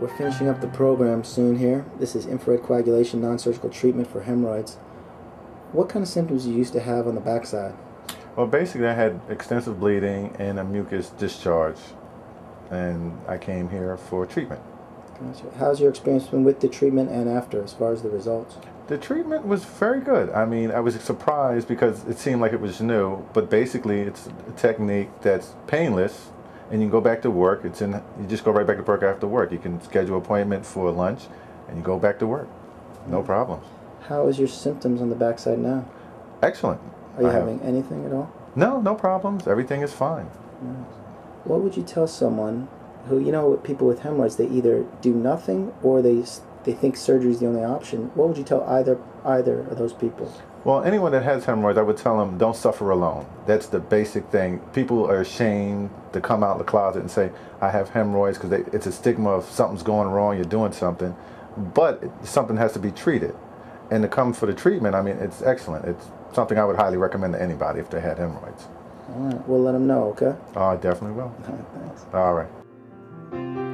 we're finishing up the program soon here. This is infrared coagulation, non-surgical treatment for hemorrhoids. What kind of symptoms you used to have on the backside? Well, basically I had extensive bleeding and a mucus discharge, and I came here for treatment. Gotcha. How's your experience been with the treatment and after, as far as the results? The treatment was very good. I mean, I was surprised because it seemed like it was new, but basically it's a technique that's painless, and you can go back to work. You just go right back to work after work. You can schedule an appointment for lunch, and you go back to work. No problems. How is your symptoms on the backside now? Excellent. Are you having anything at all? No, no problems. Everything is fine. Nice. What would you tell someone who, you know, people with hemorrhoids, they either do nothing or they think surgery is the only option? What would you tell either of those people? Well, anyone that has hemorrhoids, I would tell them, don't suffer alone. That's the basic thing. People are ashamed to come out of the closet and say, I have hemorrhoids, because it's a stigma of something's going wrong, you're doing something. But something has to be treated. And to come for the treatment, I mean, it's excellent. It's something I would highly recommend to anybody if they had hemorrhoids. All right, we'll let them know, okay? Oh, I definitely will. All right, thanks. All right.